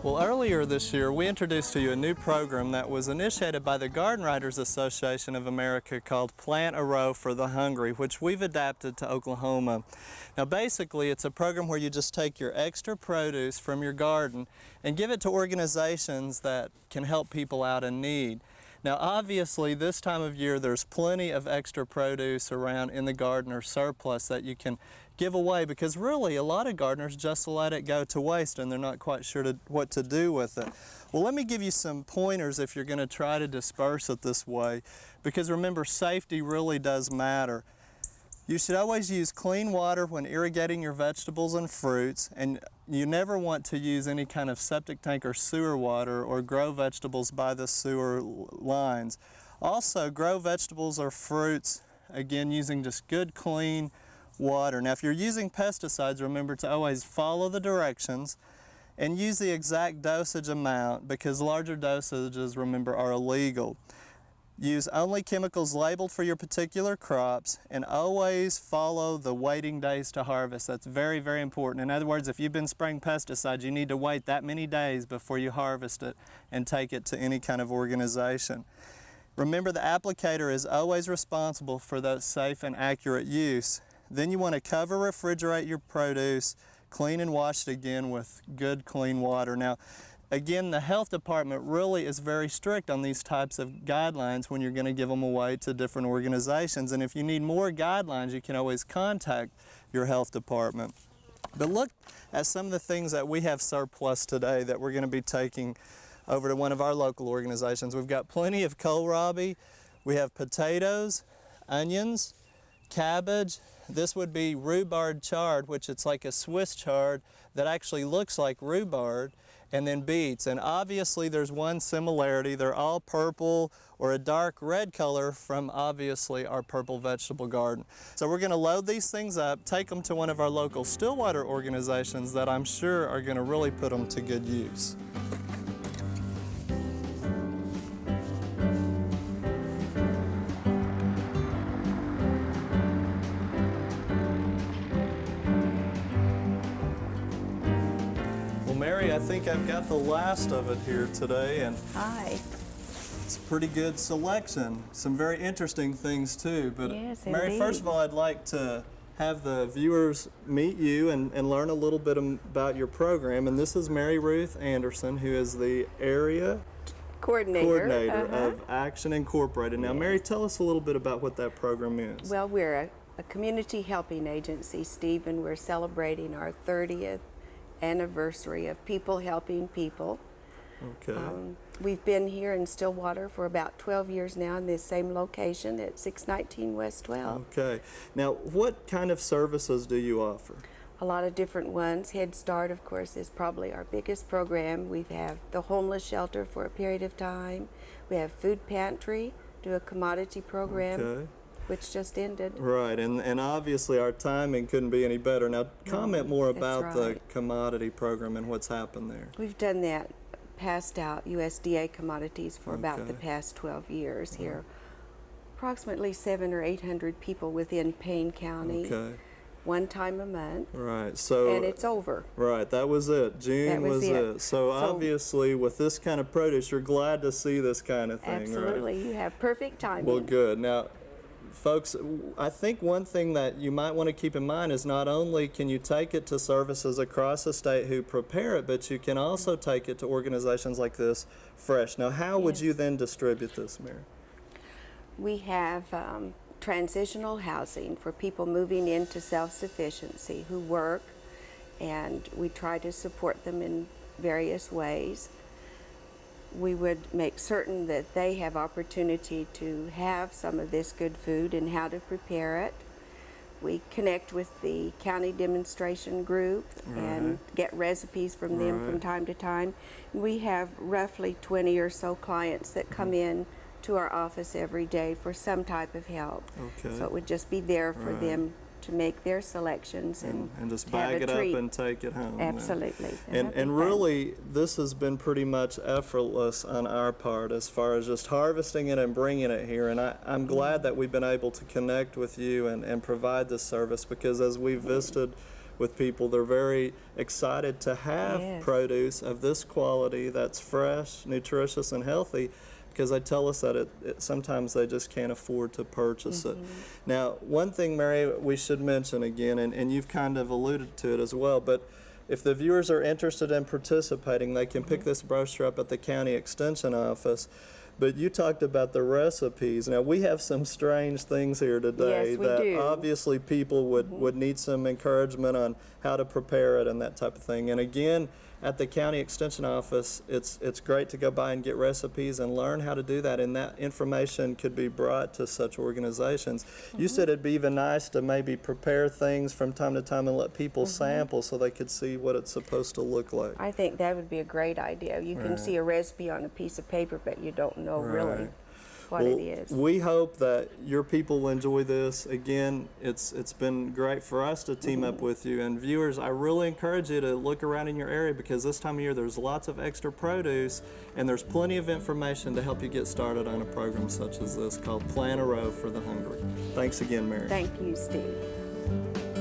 Well, earlier this year, we introduced to you a new program that was initiated by the Garden Writers Association of America called Plant a Row for the Hungry, which we've adapted to Oklahoma. Now, basically, it's a program where you just take your extra produce from your garden and give it to organizations that can help people out in need. Now, obviously, this time of year, there's plenty of extra produce around in the garden or surplus that you can give away, because really a lot of gardeners just let it go to waste and they're not quite sure what to do with it. Well, let me give you some pointers if you're going to try to disperse it this way, because remember, safety really does matter. You should always use clean water when irrigating your vegetables and fruits, and you never want to use any kind of septic tank or sewer water or grow vegetables by the sewer lines. Also, grow vegetables or fruits, again, using just good, clean water. Now, if you're using pesticides, remember to always follow the directions and use the exact dosage amount, because larger dosages, remember, are illegal. Use only chemicals labeled for your particular crops, and always follow the waiting days to harvest. That's very, very important. In other words, if you've been spraying pesticides, you need to wait that many days before you harvest it and take it to any kind of organization. Remember, the applicator is always responsible for that safe and accurate use. Then you want to cover, refrigerate your produce, clean and wash it again with good, clean water. Now, again, the health department really is very strict on these types of guidelines when you're going to give them away to different organizations. And if you need more guidelines, you can always contact your health department. But look at some of the things that we have surplus today that we're going to be taking over to one of our local organizations. We've got plenty of kohlrabi. We have potatoes, onions, cabbage. This would be rhubarb chard, which it's like a Swiss chard that actually looks like rhubarb, and then beets. And obviously there's one similarity. They're all purple or a dark red color from obviously our purple vegetable garden. So we're going to load these things up, take them to one of our local Stillwater organizations that I'm sure are going to really put them to good use. Mary, I think I've got the last of it here today, and hi. It's a pretty good selection. Some very interesting things too. But yes, Mary, indeed. First of all, I'd like to have the viewers meet you and learn a little bit about your program. And this is Mary Ruth Anderson, who is the area coordinator of Action Incorporated. Now, yes. Mary, tell us a little bit about what that program is. Well, we're a community helping agency, Steve, and we're celebrating our 30th anniversary of people helping people. Okay. We've been here in Stillwater for about 12 years now in this same location at 619 West 12. Okay. Now, what kind of services do you offer? A lot of different ones. Head Start, of course, is probably our biggest program. We have the homeless shelter for a period of time. We have food pantry, do a commodity program. Okay. Which just ended. Right, and obviously our timing couldn't be any better. Now, comment more about right. the commodity program and what's happened there. We've done that, passed out USDA commodities for about the past 12 years here. Approximately 700 or 800 people within Payne County. Okay. One time a month. Right, so. And it's over. Right, that was it. June was it. So obviously with this kind of produce, you're glad to see this kind of thing, absolutely, right? You have perfect timing. Well, good. Now, folks, I think one thing that you might want to keep in mind is not only can you take it to services across the state who prepare it, but you can also take it to organizations like this fresh. Now, how would you then distribute this, Mary? We have transitional housing for people moving into self-sufficiency who work, and we try to support them in various ways. We would make certain that they have opportunity to have some of this good food and how to prepare it. We connect with the county demonstration group and get recipes from them from time to time. We have roughly 20 or so clients that come in to our office every day for some type of help. Okay. So it would just be there for them to make their selections and just bag it up and take it home. Absolutely. And really, this has been pretty much effortless on our part as far as just harvesting it and bringing it here. And I'm glad that we've been able to connect with you and provide this service, because as we've visited with people. They're very excited to have Yes. produce of this quality that's fresh, nutritious, and healthy, because they tell us that sometimes they just can't afford to purchase it. Now, one thing, Mary, we should mention again, and you've kind of alluded to it as well, but if the viewers are interested in participating, they can pick this brochure up at the county extension office. But you talked about the recipes. Now, we have some strange things here today Yes, we that do. obviously people would need some encouragement on how to prepare it and that type of thing. And again, at the county extension office, it's great to go by and get recipes and learn how to do that, and that information could be brought to such organizations. You said it'd be even nice to maybe prepare things from time to time and let people sample so they could see what it's supposed to look like. I think that would be a great idea. You can see a recipe on a piece of paper, but you don't know really what it is. We hope that your people will enjoy this. Again, it's been great for us to team up with you. And viewers, I really encourage you to look around in your area, because this time of year there's lots of extra produce and there's plenty of information to help you get started on a program such as this called Plant a Row for the Hungry. Thanks again, Mary. Thank you, Steve.